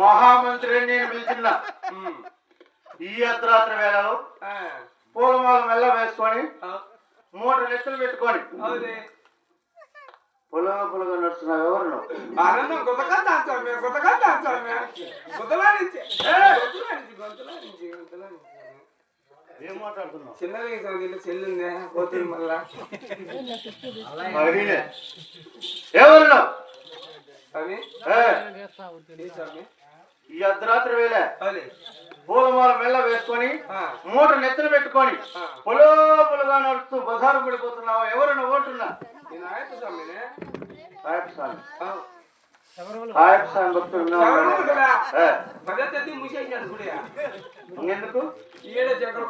మహామంత్రి నేను పిలిచిన ఈ అర్ధరాత్రి వేళలో పూలమాల మెల్ల వేసుకొని మూట నెత్తులు పెట్టుకొని పులగా నడుస్తున్నావు. ఎవరు ఏం మాట్లాడుతున్నావు? చిన్నది చెల్లుందే పోతుంది మళ్ళా. ఎవరు ఈ అర్ధరాత్రి వేళ పూలమాల మెల్ల వేసుకొని మూట నెత్తలు పెట్టుకొని పులుగా నడుస్తూ బజారు పడిపోతున్నావు. ఎవరు నువ్వు అంటున్నా? ఎందుకు జంకల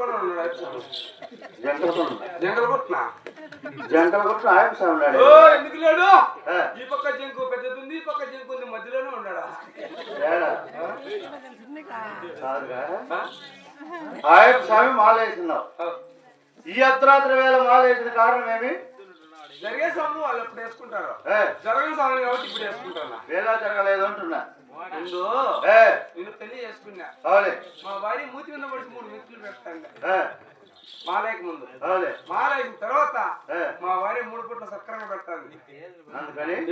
కొట్టు ఆయప్ప స్వామి ఉన్నాడు. ఎందుకు లేడు? ఈ పక్క జంకు పెద్దది ఉంది, ఈ పక్క జంకు ఉంది, మధ్యలోనే ఉన్నాడా? ఆయప్ప స్వామి మాల వేస్తున్నావు. ఈ అర్ధరాత్రి వేళ మాల వేసిన కారణం ఏమి? జరిగే స్వామి వాళ్ళు ఎప్పుడు వేసుకుంటారు, జరగని స్వామి కాబట్టి ఇప్పుడు వేసుకుంటాను. వేళ జరగలేదు అంటున్నా. ముందు నేను పెళ్లి చేసుకున్నా. మా భార్య మూతి మీద పడిచి 3 మెతులు పెడతాను మాలయ్యకు ముందు. మాలయ్య తర్వాత మా భార్య 3 పూట్ల సక్రంగా పెడతాను.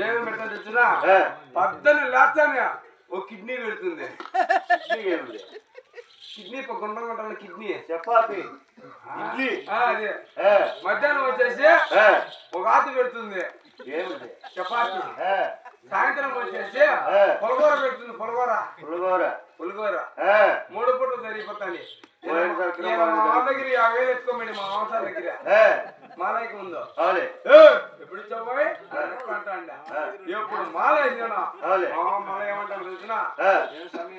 ఏమేమి పెడతాను తెచ్చునా? పద్దెని లేచాను ఓ కిడ్నీ పెడుతుంది. కిడ్నీ గుండ్రం గుండ్రం కిడ్నీ చపాతి ఇడ్లీ అదే. మధ్యాహ్నం వచ్చేసి ఒక ఆతి పెడుతుంది చపాతి. సాయంత్రం వచ్చేసి పులగూర పెడుతుంది. పులగూర 3 పూటలు జరిగిపోతాను. మా దగ్గర 50,000 ఎత్తుకోమండి మా మాంసాల దగ్గర మాలయ్యకి ముందు. ఎప్పుడు ఇచ్చావు అంటా ఎప్పుడు మాల వేసినా మాల ఏమంటాను తెలిసిన ఏం స్వామి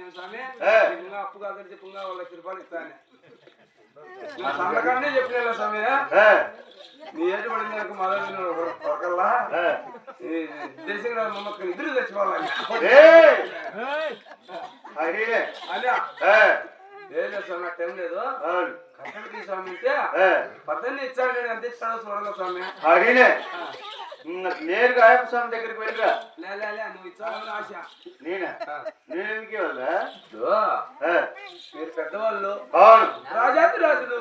ఇంకా అప్పు కాదని చెప్పుగా 1,00,000 రూపాయలు ఇస్తాను. సంతకాన్ని చెప్పిన స్వామి నీ ఏటు పడింది నాకు మాల ఒకల్లా తెలిసిన మమ్మల్ని ఇద్దరు తెచ్చుకోవాలి అదే స్వామి. టైం లేదు కట్టడికి స్వామి అంటే పద్దెని ఇచ్చాడు. నేను ఎంత ఇస్తాడో చూడాలి స్వామి. నేరుగా ఆయప్ప స్వామి దగ్గరికి వెళ్ళరా? నువ్వు ఇచ్చావని ఆశ. నేను ఎందుకు ఇవ్వాలా? మీరు పెద్దవాళ్ళు, అవును, రాజాతి రాజులు.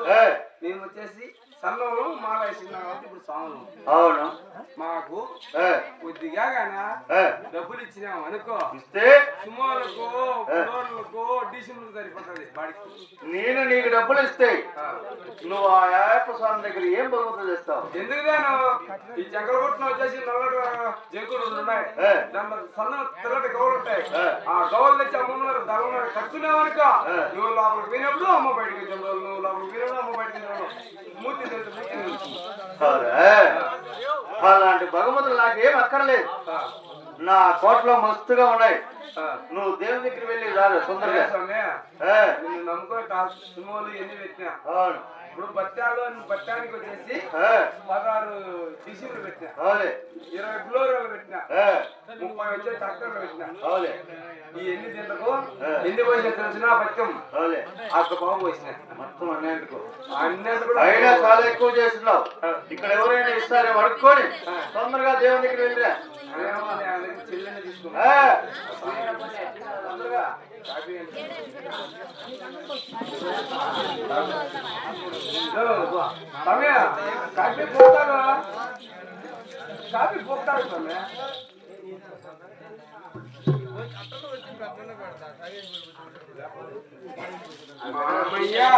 మేము వచ్చేసి సన్నంలో మాల వేసినాం కాబట్టి ఇప్పుడు స్వాములు. అవును, మాకు కొద్దిగా డబ్బులు ఇచ్చినాం అనుకో, ఇస్తే సుమారులకు ఫ్లోర్లకు డీసీలకు సరిపోతుంది బాడికి. నేను నీకు డబ్బులు ఇస్తే నువ్వు ఆ ఆయప్ప స్వామి దగ్గర ఏం బహుమతులు చేస్తావు? ఎందుకుగాను ఈ జంగల కొట్టున వచ్చేసి నల్లటి జంకులు ఉన్నాయి, దాంట్లో సన్న తెల్లటి గౌలు ఉంటాయి. ఆ గౌలు తెచ్చి అమ్మన్నారు ధరలు కట్టుకున్నావు అనుకో, నువ్వు లోపలికి పోయినప్పుడు అమ్మ బయటకు వచ్చాడు, నువ్వు లోపలికి పోయినప్పుడు అమ్మ అలాంటి బహుమతులు నాకేం అక్కర్లేదు. నా కోట్లో మస్తుగా ఉన్నాయి. నువ్వు దేవుని దగ్గరికి వెళ్ళి రాదు తొందరగా. నమ్ముకో సుమోలు ఎన్ని పెట్టినా ఇప్పుడు బత్తానికి వచ్చేసి 16 టీసీలు పెట్టినా, 20 ఫ్లోర్లు పెట్టినా, 30 వచ్చే ట్రాక్టర్లు పెట్టినా. ఈ ఎన్ని తింటకు ఎన్ని పోయినా తెలిసిన పథకం అక్కడ బాబు పోసిన మొత్తం అన్నింటికు అయినా చాలా ఎక్కువ చేస్తున్నావు. ఇక్కడ ఎవరైనా ఇస్తారేమో అడుక్కొని తొందరగా దేవుని దగ్గర వెళ్ళిరా. చెల్లెని తీసుకున్నా కాఫీ పోతాను, కాఫీ పోతాడు సమయ అమ్మయ్యా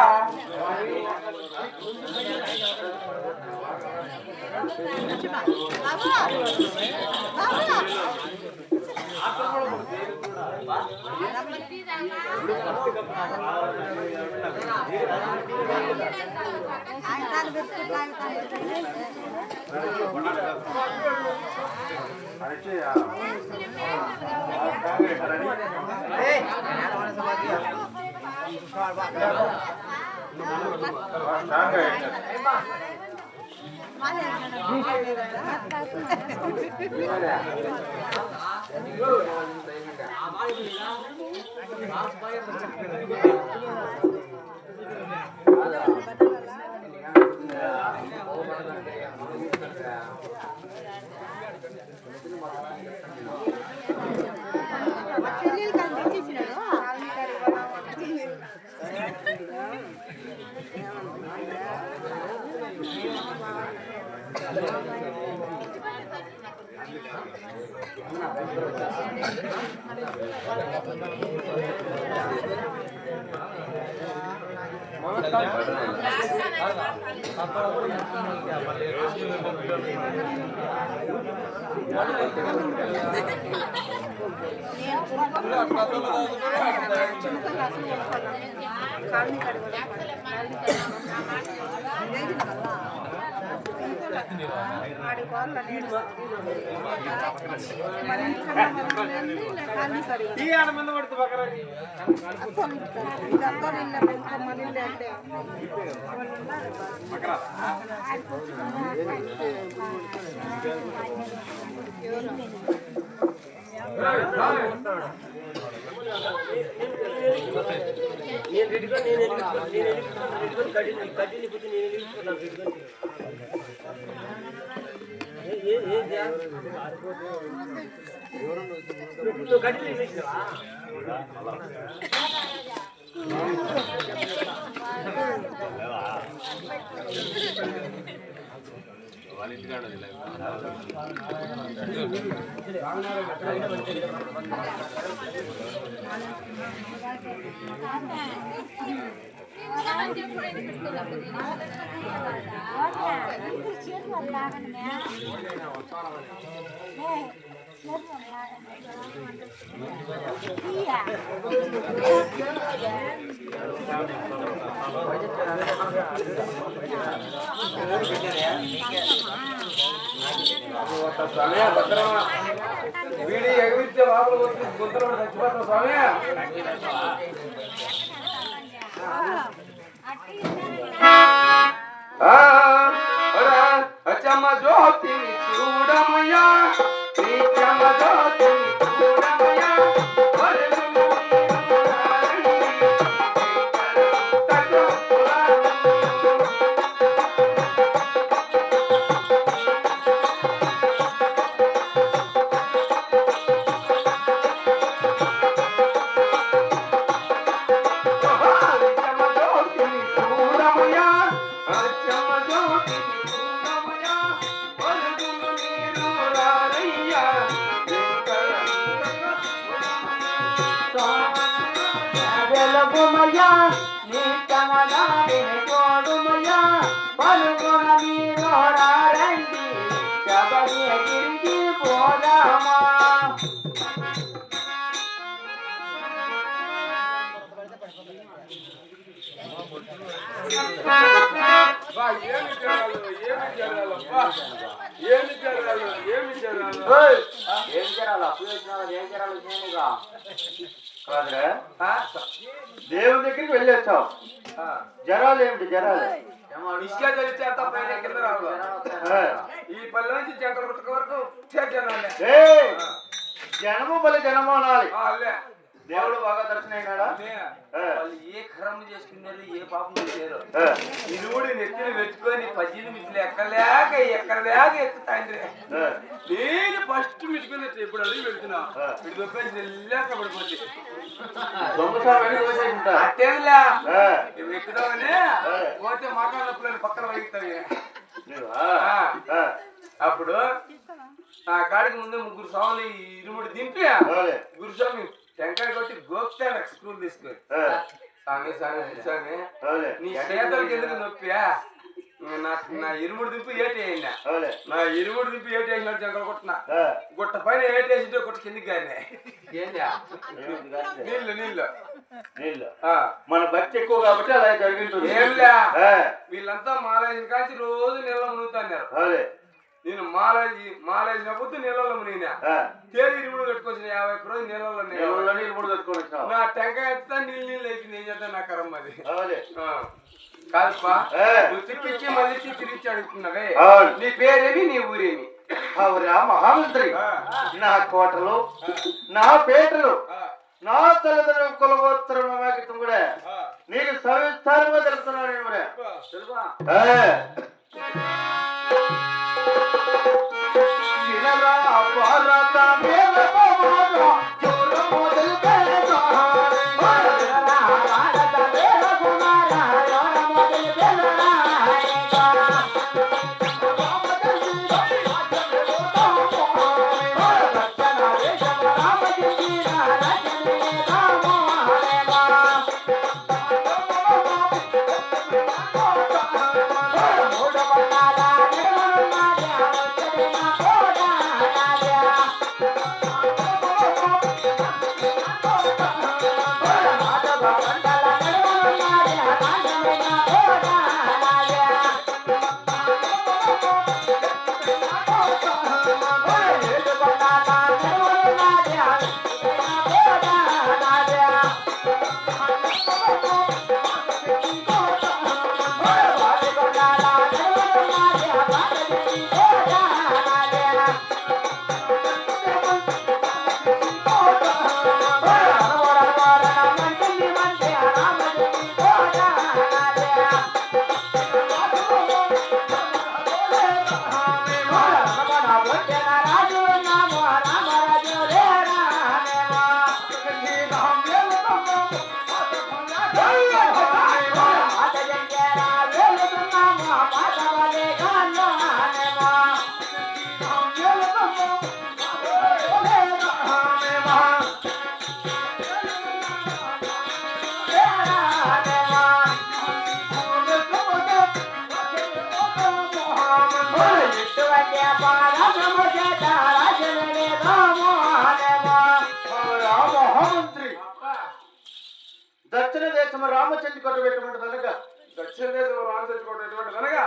వీడి ఎగవిస్తే వాపులు వచ్చి గుంతలో చచ్చిపోతాం స్వామి. అచ్చమ్మ జ్యోతిని చూడమయ్యా, నిత్యమ్మ జ్యోతిని చూడమయ్యా, బా, ఏమి జరగాలి, ఏమి జరగాలి, బా. ఏమి జరగాలి, ఏమి జరగాలి. ఓయ్, ఏం చేయాలి అప్పు చేసిన ఏం చేయాలి నేనుగా కాదురా ఆ? దేవుని దగ్గరికి వెళ్ళొచ్చావు. ఆ. జరాలు ఏమిటి జరాలు? ఇసుక తెలిచేంత పైన కింద రావాలి. ఆ. ఈ పల్లె నుంచి జంటల గుట్ట వరకు చేర్చాలి. ఏయ్, జనము బలి జనము అనాలి. అల్లే దేవుడు బాగా దర్శనం అయినాడా? వాళ్ళు ఏ కర్మ చేసుకున్నారు ఏ పాపం చేశారు ఆ. ఇరువుడి నెత్తిని పెట్టుకొని 18 మిట్లు ఎక్కలేక ఎక్కుతాండ్రి ఆ. నేను ఫస్ట్ మిట్టుకున్నట్టు ఇప్పుడు అడిగి పెడుతున్నా ఆ. ఇటు దొప్పేసి నెల్లాక పడిపోతే దొంగసారి వెళ్ళి వచ్చేసింటా. అట్టేలా ఆ. నువ్వు ఎక్కుదామని పోతే మాట్లాడినప్పుడు పక్కన వైగుతావి. నువ్వా? ఆ. ఆ. అప్పుడు ఆ కాడికి ముందు ముగ్గురు స్వాములు ఇరుముడు దింపి అవులే. గురుస్వామి టెంకాయ కొట్టి గోపుతాడు స్కూల్ తీసుకొని ఆ. స్వామి స్వామి స్వామి అవులే. నీ చేతులకి ఎందుకు నొప్పియా నా ఇరుముడు దింపు ఏటి అయినా అవులే. నా ఇరుముడు దింపు ఏటి వేసినాడు జంగలు కొట్టిన ఆ. గుట్ట పైన ఏటి వేసింటే గుట్ట కిందికి కానీ ఏందా నీళ్ళు నీళ్ళు నీళ్ళు. ఆ. మన భక్తి ఎక్కువ కాబట్టి అలా జరిగింటుంది. ఏంలే ఆ. వీళ్ళంతా మాలేసిన కాంచి రోజు నీళ్ళ మునుగుతాన్నారు. అవులే. నేను మాలేసిన పొద్దు నీళ్ళలో మునిగినా ఆ. తేలి ఇరుముడు కట్టుకొచ్చిన 50 రోజులు నీళ్ళలో నీళ్ళలో నీళ్ళు కూడా కట్టుకొని వచ్చినావు. నా టెంకాయ ఎత్తా నీళ్ళు అయిపోయింది. ఏం చేద్దాం నా కర్మ అది. అవులే. కాదుపా ఏ. నువ్వు తిప్పించి మళ్ళీ తిరిగి అడుగుతున్నావే అవును. నీ పేరేమి నీ ఊరేమి? అవురా మహామంత్రి, నా కోటలు నా పేటలు నా తల్లిదండ్రుల కులగోత్తరం వాకితం కూడా నీకు సవిస్తారంగా తెలుపుతున్నాను నేను కూడా. వినరా భారత వేదమాత చూడు మొదలు మహామంత్రి దక్షిణ దేశం రామచంద్ర కొట్ట పెట్టుకుంటుంది అనగా దక్షిణ దేశం రామచంద్రకోట ఎటువంటి అనగా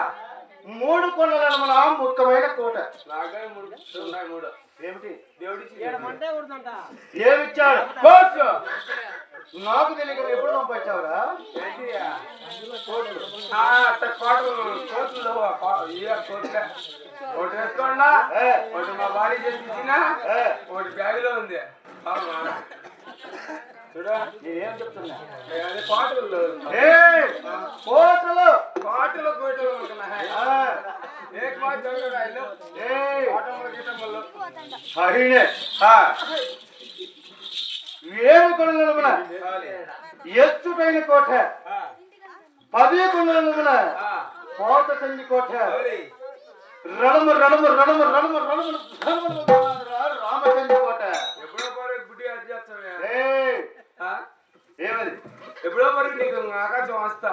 3 కొండల మన ముఖ్యమైన కోట. నాకే మూడు ఏమిటి దేవుడికి ఏమిచ్చాడు? కోట్లు. నాకు తెలియక ఎప్పుడు పంపించావురా? కోట్లు ఒకటి వేసుకోండా ఒకటి మా భార్య చేసి ఇచ్చిన ఒకటి బ్యాగ్ లో ఉంది. చూడ నేనేం చెప్తున్నా? అదే పాటలు కోటలు పాటలు కోటలు ఉంటున్నాయి. హరిణే ఏడు కొండల ఎత్తుపైన కోట, 10 కొండల కోట చండి కోట, రణము రణము రణము రణము రణము రామచంద్ర కోట. ఎప్పుడో పోరు గుడ్డి అది చేస్తావే. ఏమది ఎప్పుడో పోరు నీకు ఆకాశం వస్తా.